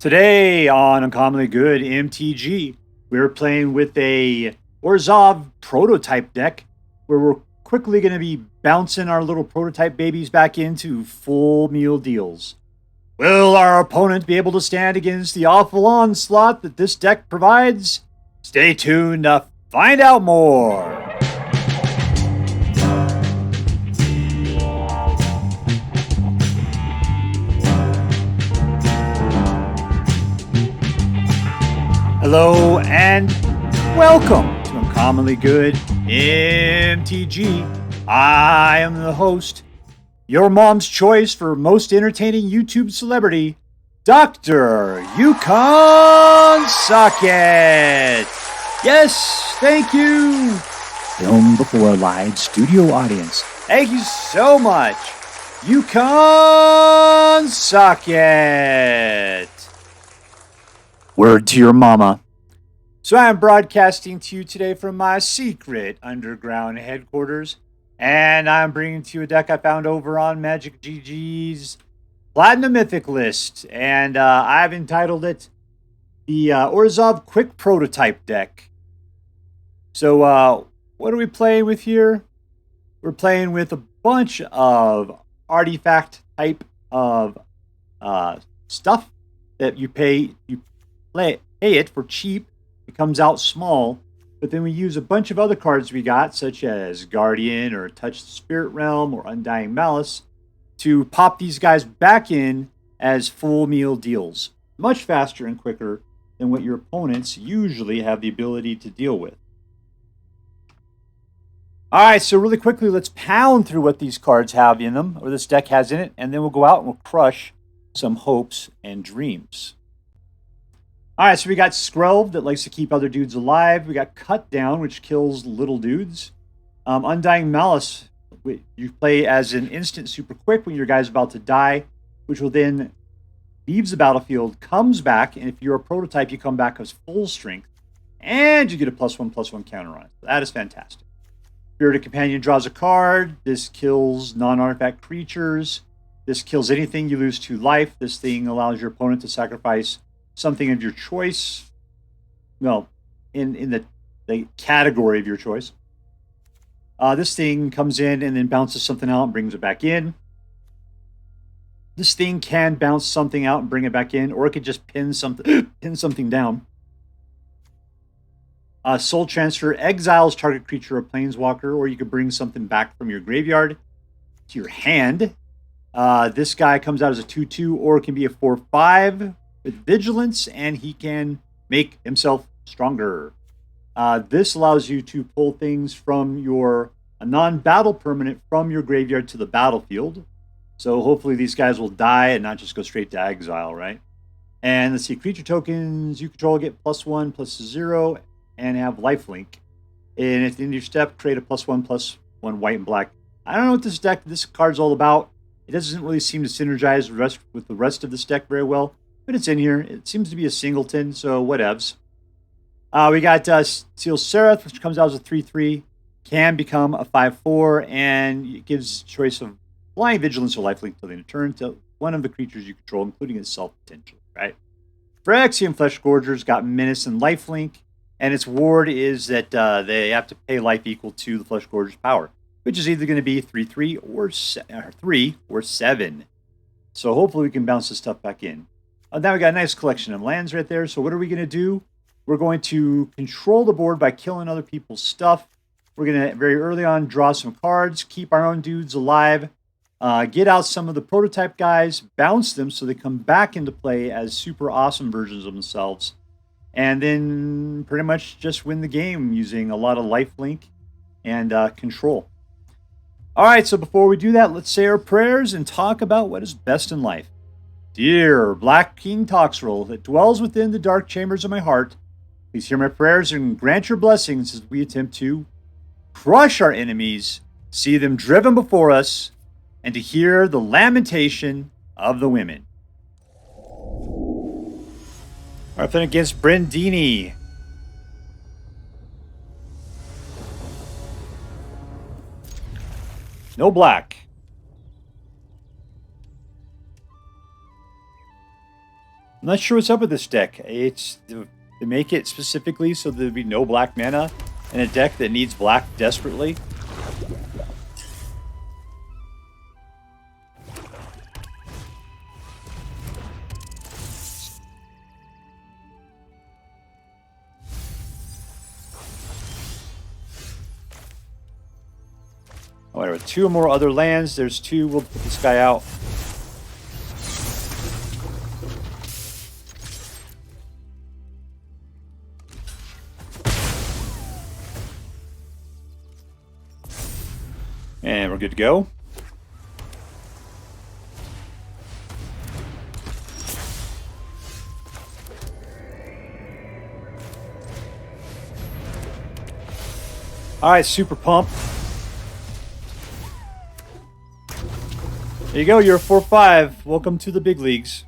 Today on Uncommonly Good MTG, we're playing with a Orzhov prototype deck where we're quickly going to be bouncing our little prototype babies back into full meal deals. Will our opponent be able to stand against the awful onslaught that this deck provides? Stay tuned to find out more. Hello and welcome to Uncommonly Good MTG. I am the host, your mom's choice for most entertaining YouTube celebrity, Dr. Yukon Socket. Yes, thank you. Filmed before a live studio audience. Thank you so much, Yukon Socket. Word to your mama. So I am broadcasting to you today from my secret underground headquarters, and I'm bringing to you a deck I found over on Magic GG's Platinum Mythic list, and I've entitled it the Orzhov Quick Prototype Deck. So what are we playing with here? We're playing with a bunch of artifact type of stuff that you pay it for cheap. It comes out small, but then we use a bunch of other cards we got, such as Guardian or Touch the Spirit Realm or Undying Malice, to pop these guys back in as full meal deals. Much faster and quicker than what your opponents usually have the ability to deal with. Alright, so really quickly, let's pound through what these cards have in them, or this deck has in it, and then we'll go out and we'll crush some hopes and dreams. Alright, so we got Skrelv that likes to keep other dudes alive. We got Cut Down, which kills little dudes. Undying Malice, you play as an instant super quick when your guy's about to die, which will then leaves the battlefield, comes back, and if you're a prototype, you come back as full strength, and you get a +1/+1 counter on it. That is fantastic. Spirited Companion draws a card. This kills non-artifact creatures. This kills anything you lose to life. This thing allows your opponent to sacrifice something of your choice. Well, in the category of your choice. This thing comes in and then bounces something out and brings it back in. This thing can bounce something out and bring it back in, or it could just pin something down. Soul Transfer exiles target creature or planeswalker, or you could bring something back from your graveyard to your hand. This guy comes out as a 2/2, or it can be a 4/5 with vigilance, and he can make himself stronger. This allows you to pull things from a non-battle permanent from your graveyard to the battlefield. So hopefully these guys will die and not just go straight to exile, right? And let's see, creature tokens you control get +1/+0 and have lifelink. And at the end of your step, create a +1/+1 white and black. I don't know what this card's all about. It doesn't really seem to synergize with the rest of this deck very well, but it's in here. It seems to be a singleton, so whatevs. We got Steel Seraph, which comes out as a 3/3, can become a 5/4, and it gives choice of flying, vigilance, or lifelink till the end of turn to one of the creatures you control, including itself potentially, right? Phyrexian Fleshgorger's got menace and lifelink, and its ward is that they have to pay life equal to the Fleshgorger's power, which is either going to be 3/3 or 3 or 7. So hopefully we can bounce this stuff back in. Now we got a nice collection of lands right there. So what are we going to do? We're going to control the board by killing other people's stuff. We're going to, very early on, draw some cards, keep our own dudes alive, get out some of the prototype guys, bounce them so they come back into play as super awesome versions of themselves, and then pretty much just win the game using a lot of lifelink and control. All right, so before we do that, let's say our prayers and talk about what is best in life. Dear Black King Toxrill, that dwells within the dark chambers of my heart, please hear my prayers and grant your blessings as we attempt to crush our enemies, see them driven before us, and to hear the lamentation of the women. Our opponent against Brendini. No black. I'm not sure what's up with this deck. They make it specifically so there'd be no black mana in a deck that needs black desperately. Whatever, 2 or more other lands. There's 2. We'll put this guy out. And we're good to go. All right, super pump. There you go, you're a 4-5. Welcome to the big leagues.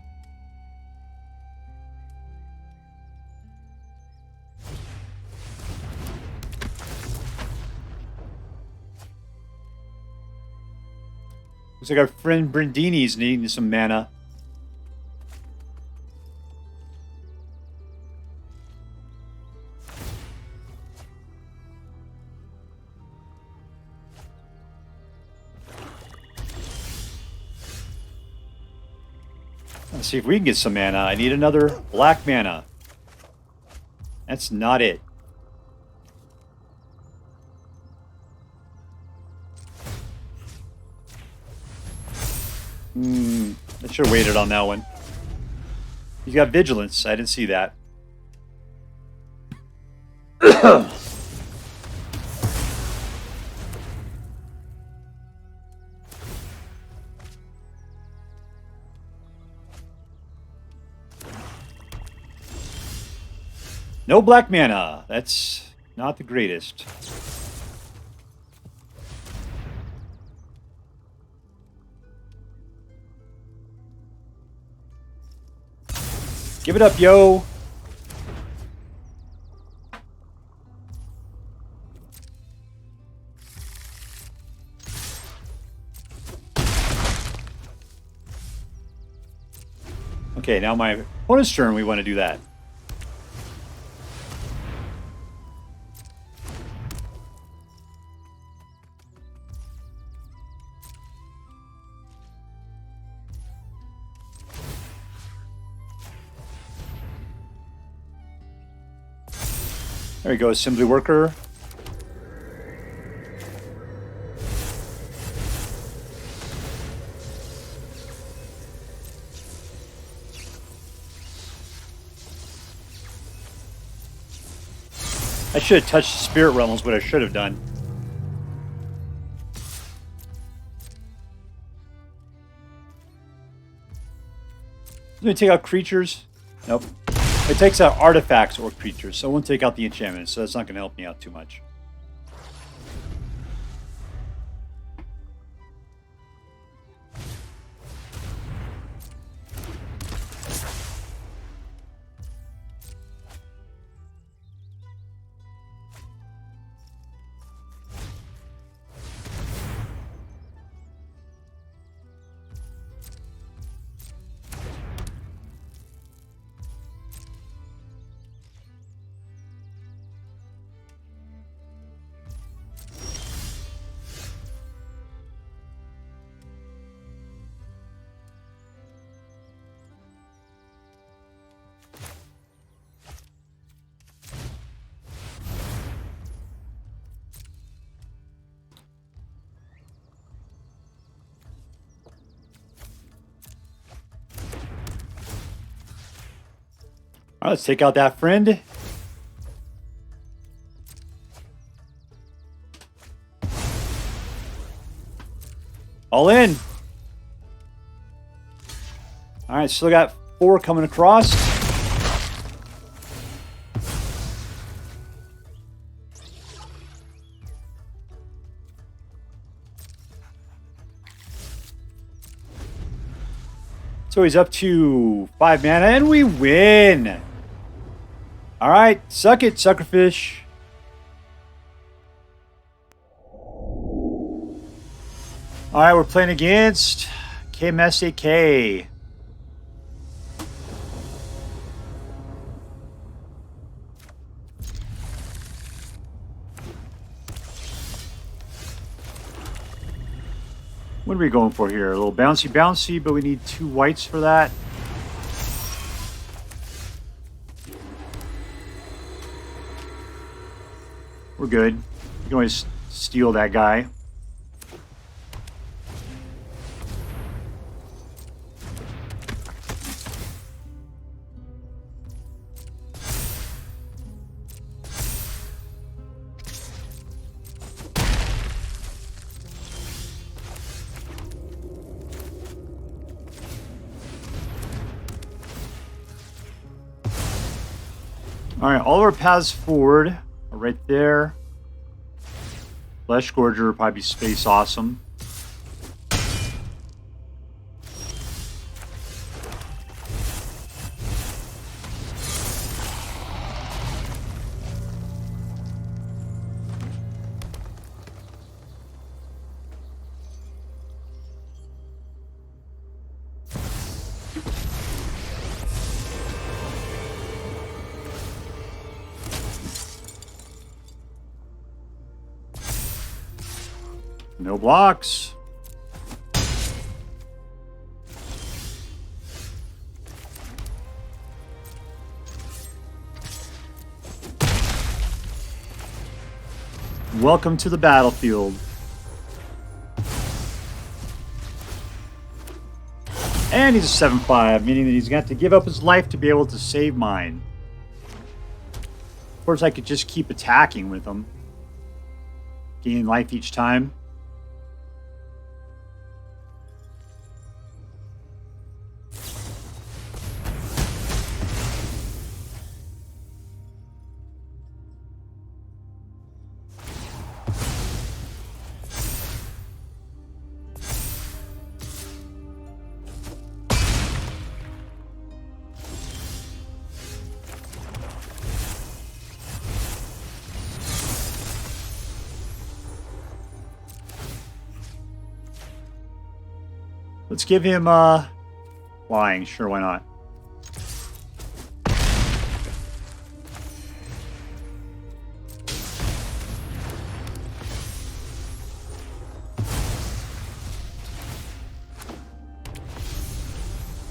Looks like our friend Brendini's needing some mana. Let's see if we can get some mana. I need another black mana. That's not it. I should have waited on that one. He's got vigilance. I didn't see that. No black mana. That's not the greatest. Give it up, yo. Okay, now my opponent's turn, we want to do that. There we go, assembly worker. I should have touched the spirit realm is what I should have done. Let me take out creatures. Nope. It takes out artifacts or creatures, so it won't take out the enchantments, so that's not going to help me out too much. All right, let's take out that friend. All in. All right, still got 4 coming across. So he's up to 5 mana, and we win. All right, suck it, suckerfish. All right, we're playing against KMSAK. What are we going for here? A little bouncy bouncy, but we need 2 whites for that. We're good. You can always steal that guy. Alright, all our paths forward are right there. Fleshgorger would probably be space awesome. No blocks. Welcome to the battlefield. And he's a 7/5, meaning that he's got to give up his life to be able to save mine. Of course, I could just keep attacking with him. Gain life each time. Let's give him flying. Sure, why not?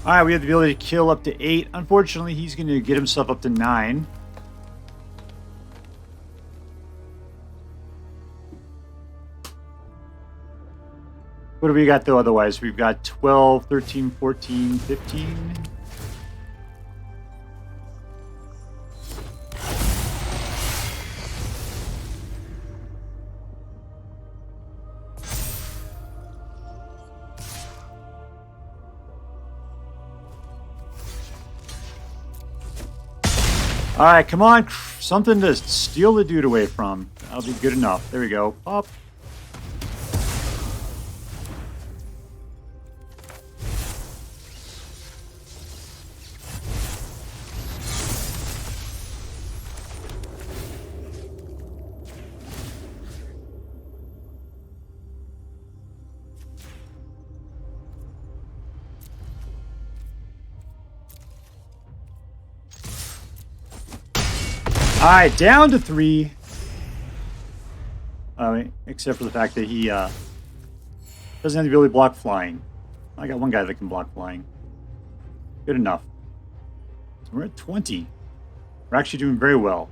All right, we have the ability to kill up to 8. Unfortunately, he's going to get himself up to 9. What do we got, though, otherwise? We've got 12, 13, 14, 15. All right, come on. Something to steal the dude away from. That'll be good enough. There we go. Up. All right, down to 3. Except for the fact that he doesn't have the ability to block flying. I got one guy that can block flying. Good enough. So we're at 20. We're actually doing very well.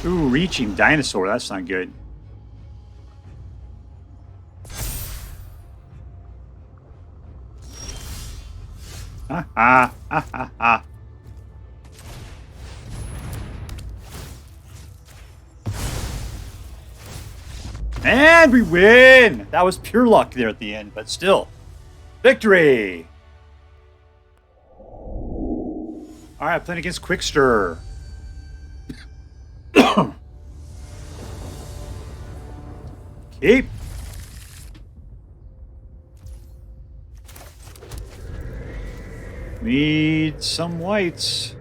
Ooh, reaching dinosaur. That's not good. And we win! That was pure luck there at the end, but still. Victory! Alright, playing against Quickster. Keep. Need some whites.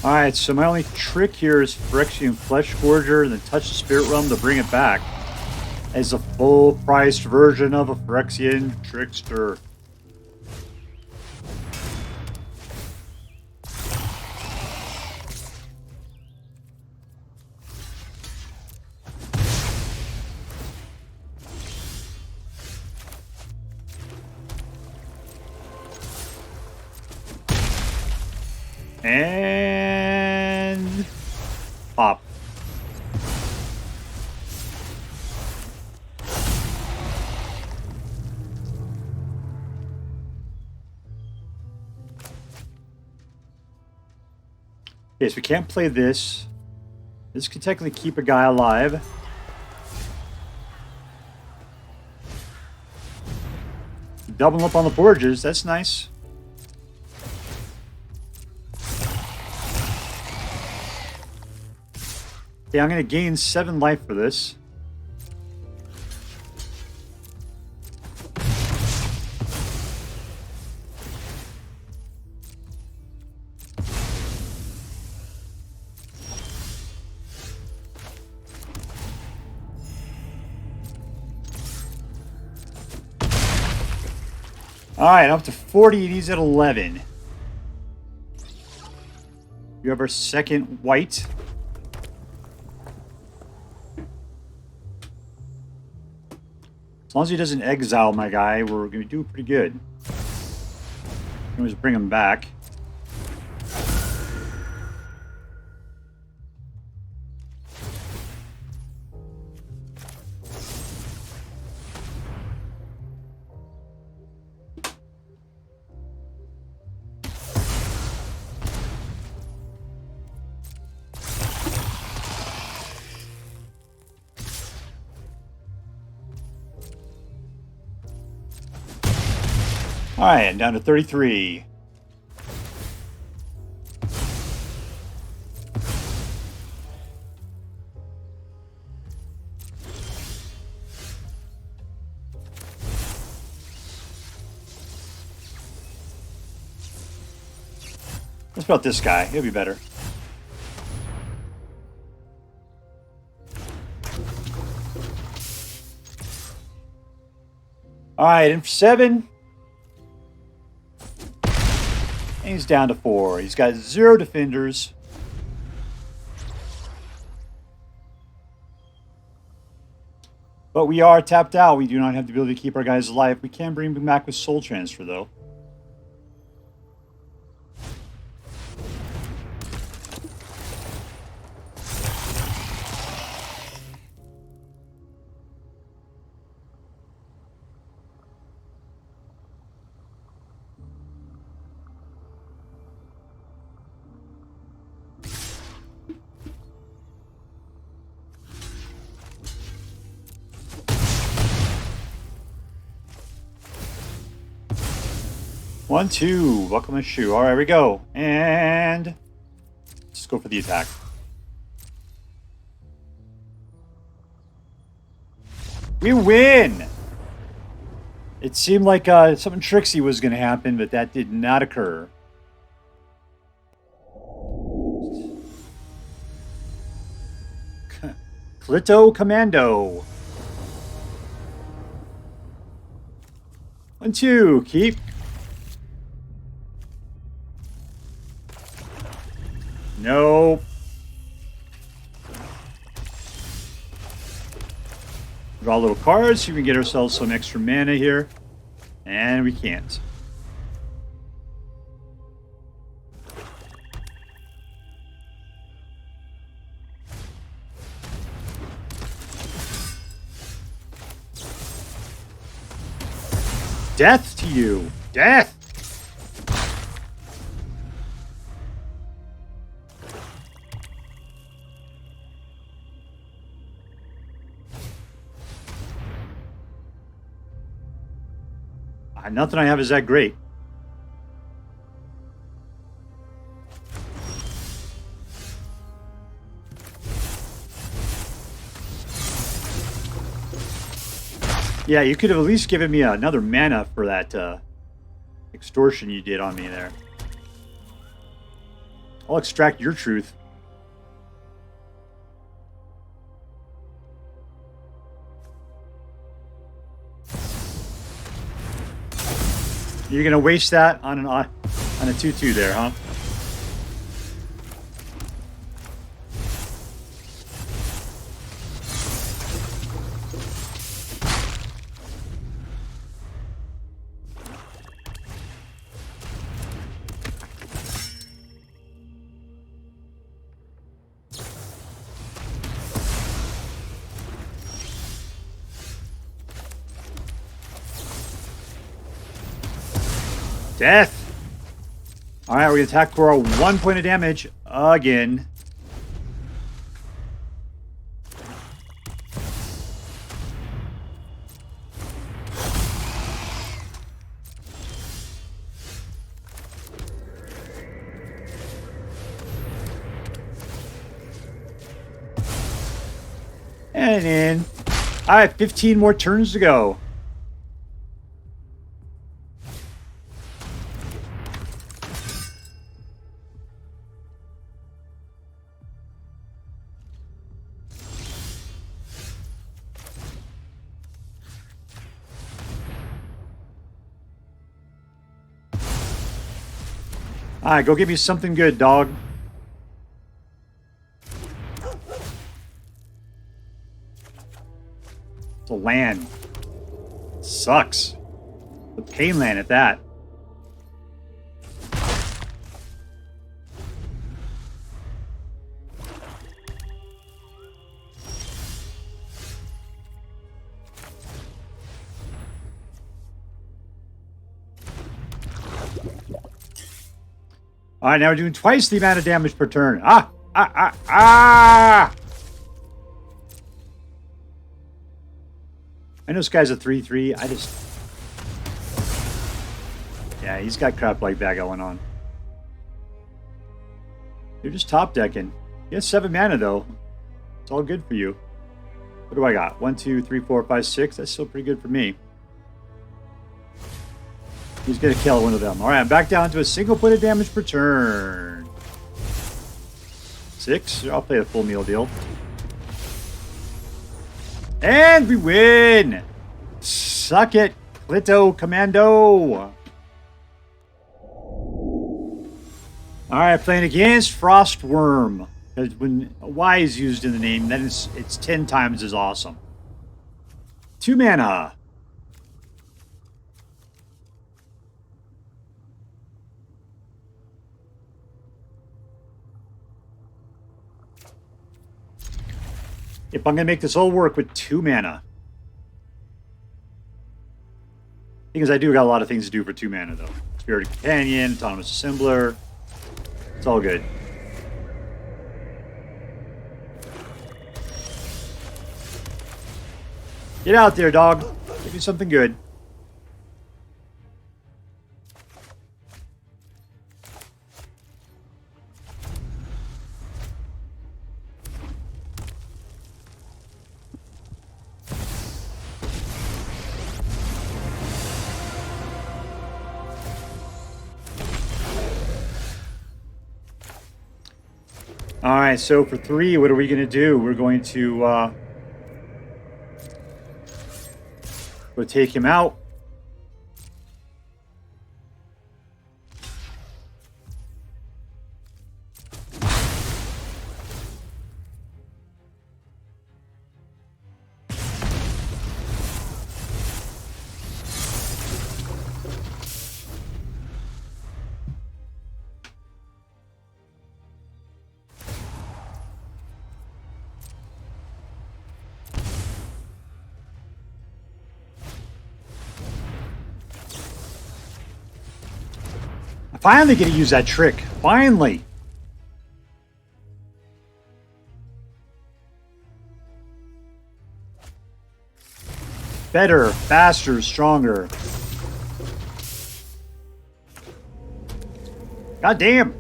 Alright, so my only trick here is Phyrexian Fleshgorger and then touch the Spirit Realm to bring it back as a full-priced version of a Phyrexian Trickster. And pop. Okay, so we can't play this. This could technically keep a guy alive. Doubling up on the forges, that's nice. Okay, I'm going to gain 7 life for this. Alright, up to 40, and he's at 11. You have our second white. As long as he doesn't exile my guy, we're going to do pretty good. Can always bring him back. Alright, and down to 33. Let's about this guy. He'll be better. Alright, in for 7. And he's down to 4. He's got 0 defenders. But we are tapped out. We do not have the ability to keep our guys alive. We can bring them back with Soul Transfer, though. One, two, buckle my shoe. All right, we go. And let's go for the attack. We win! It seemed like something tricksy was going to happen, but that did not occur. CIitoCommando. 1, 2, keep. Nope. Draw little cards so we can get ourselves some extra mana here. And we can't. Death to you! Death! Nothing I have is that great. Yeah, you could have at least given me another mana for that extortion you did on me there. I'll extract your truth. You're gonna waste that on a 2/2 there, huh? Death! Alright, we're going to attack for a 1 point of damage again. And in. Alright, 15 more turns to go. Alright, go get me something good, dog. It's a land. Sucks. The pain land at that. All right, now we're doing twice the amount of damage per turn. Ah! I know this guy's a 3/3. I just... Yeah, he's got crap like that going on. You're just top decking. He has 7 mana, though. It's all good for you. What do I got? 1, 2, 3, 4, 5, 6. That's still pretty good for me. He's going to kill one of them. All right, I'm back down to a single point of damage per turn. 6. I'll play a full meal deal. And we win! Suck it, CIitoCommando! Alright, playing against Frostwyrm. Because when a Y is used in the name, then it's 10 times as awesome. 2 mana. If I'm going to make this all work with 2 mana. Because I do got a lot of things to do for 2 mana, though. Spirited Companion, Autonomous Assembler. It's all good. Get out there, dog. Give me something good. All right, so for 3, what are we going to do? We're going to go take him out. Finally get to use that trick. Finally. Better, faster, stronger. God damn.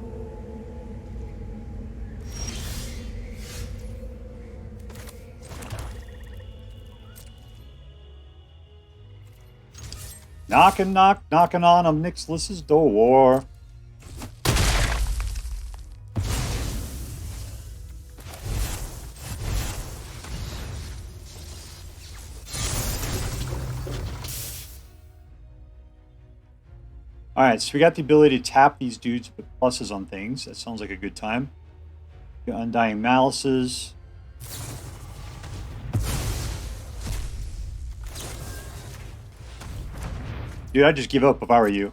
knocking on Nicholas's door. All right, so we got the ability to tap these dudes, put pluses on things. That sounds like a good time. Undying Malices. Dude, I'd just give up if I were you.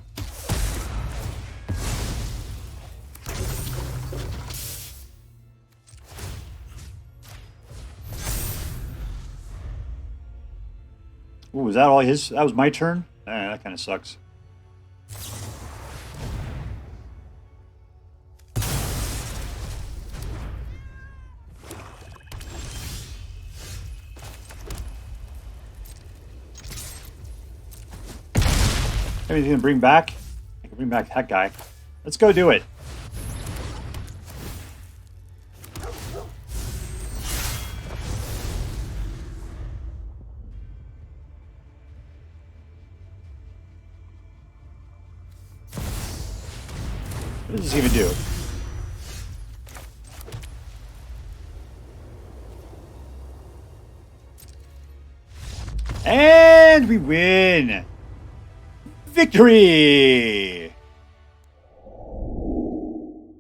Ooh, was that all his? That was my turn? That kind of sucks. Anything to bring back? I can bring back that guy. Let's go do it. What does this even do? And we win! Victory!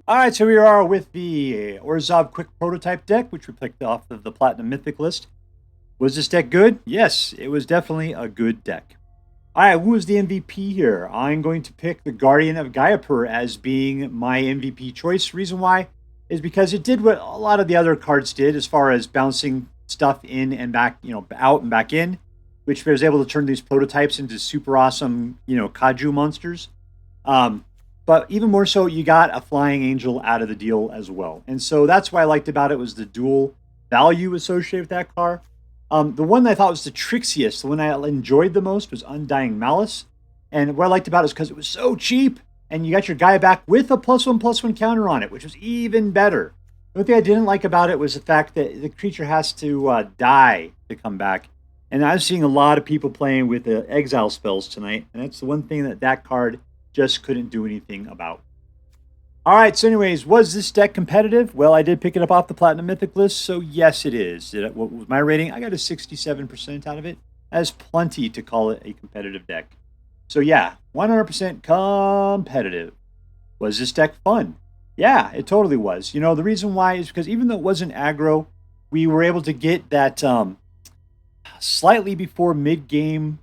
Alright, so we are with the Orzhov Quick Prototype deck, which we picked off of the Platinum Mythic list. Was this deck good? Yes, it was definitely a good deck. Alright, who was the MVP here? I'm going to pick the Guardian of Ghirapur as being my MVP choice. Reason why is because it did what a lot of the other cards did as far as bouncing stuff in and back, out and back in, which was able to turn these prototypes into super awesome, Kaiju monsters. But even more so, you got a Flying Angel out of the deal as well. And so that's what I liked about it was the dual value associated with that card. The one that I thought was the trixiest, the one I enjoyed the most was Undying Malice. And what I liked about it is because it was so cheap, and you got your guy back with a +1/+1 counter on it, which was even better. The only thing I didn't like about it was the fact that the creature has to die to come back. And I was seeing a lot of people playing with the exile spells tonight, and that's the one thing that card just couldn't do anything about. All right, so anyways, was this deck competitive? Well, I did pick it up off the Platinum Mythic list, so yes, it is. What was my rating? I got a 67% out of it. That's plenty to call it a competitive deck. So yeah, 100% competitive. Was this deck fun? Yeah, it totally was. The reason why is because even though it wasn't aggro, we were able to get that slightly before mid-game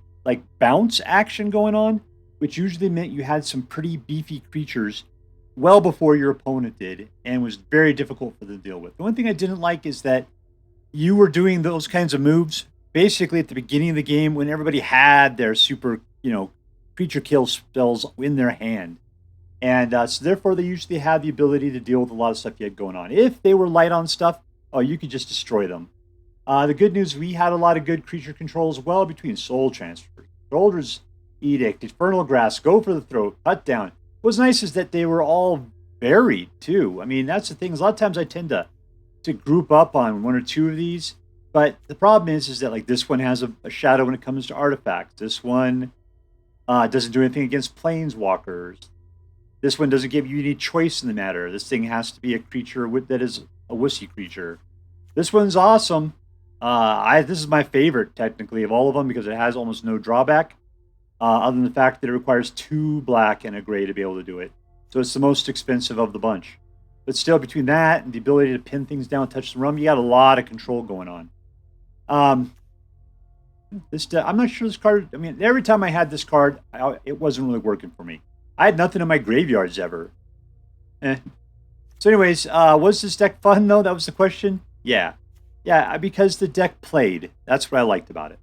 bounce action going on, which usually meant you had some pretty beefy creatures well before your opponent did, and was very difficult for them to deal with. The one thing I didn't like is that you were doing those kinds of moves basically at the beginning of the game when everybody had their super, creature kill spells in their hand. And so therefore they usually had the ability to deal with a lot of stuff you had going on. If they were light on stuff, you could just destroy them. The good news, we had a lot of good creature control as well between Soul Transfer, Sheoldred's Edict, Infernal Grasp, Go for the Throat, Cut Down. What's nice is that they were all varied too. I mean, that's the thing. A lot of times I tend to group up on one or two of these, but the problem is that this one has a shadow when it comes to artifacts. This one doesn't do anything against planeswalkers. This one doesn't give you any choice in the matter. This thing has to be a creature that is a wussy creature. This one's awesome. This is my favorite technically of all of them because it has almost no drawback. Other than the fact that it requires 2 black and a gray to be able to do it. So it's the most expensive of the bunch. But still, between that and the ability to pin things down, touch the rum, you got a lot of control going on. I'm not sure this card... I mean, every time I had this card, it wasn't really working for me. I had nothing in my graveyards ever. So anyways, was this deck fun, though? That was the question? Yeah. Yeah, because the deck played. That's what I liked about it.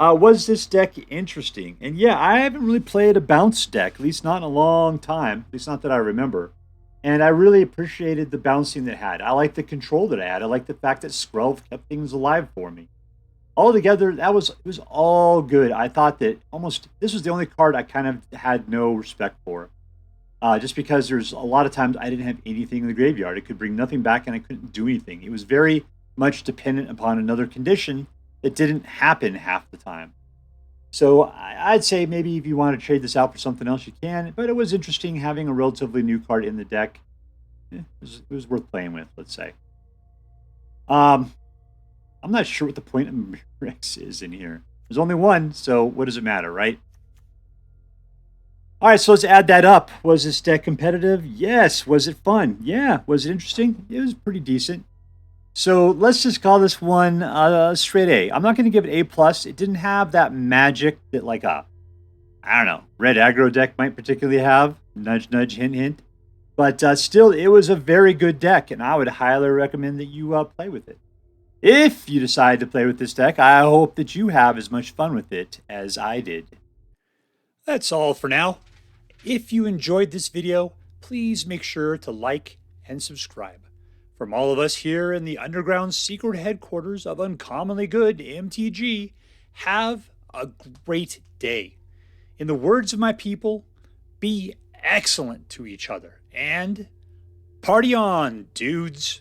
Was this deck interesting? And yeah, I haven't really played a bounce deck, at least not in a long time, at least not that I remember. And I really appreciated the bouncing that it had. I liked the control that I had. I liked the fact that Skrelv kept things alive for me. Altogether, it was all good. I thought that this was the only card I kind of had no respect for. Just because there's a lot of times I didn't have anything in the graveyard. It could bring nothing back and I couldn't do anything. It was very much dependent upon another condition that didn't happen half the time. So I'd say maybe if you want to trade this out for something else, you can. But it was interesting having a relatively new card in the deck. It was worth playing with, let's say. I'm not sure what the point of Mirrex is in here. There's only one, so what does it matter, right? All right, so let's add that up. Was this deck competitive? Yes. Was it fun? Yeah. Was it interesting? It was pretty decent. So let's just call this one straight A. I'm not going to give it A plus. It didn't have that magic that like a, I don't know, red aggro deck might particularly have. Nudge, nudge, hint, hint. But still, it was a very good deck, and I would highly recommend that you play with it. If you decide to play with this deck, I hope that you have as much fun with it as I did. That's all for now. If you enjoyed this video, please make sure to like and subscribe. From all of us here in the underground secret headquarters of Uncommonly Good MTG, have a great day. In the words of my people, be excellent to each other, and party on, dudes.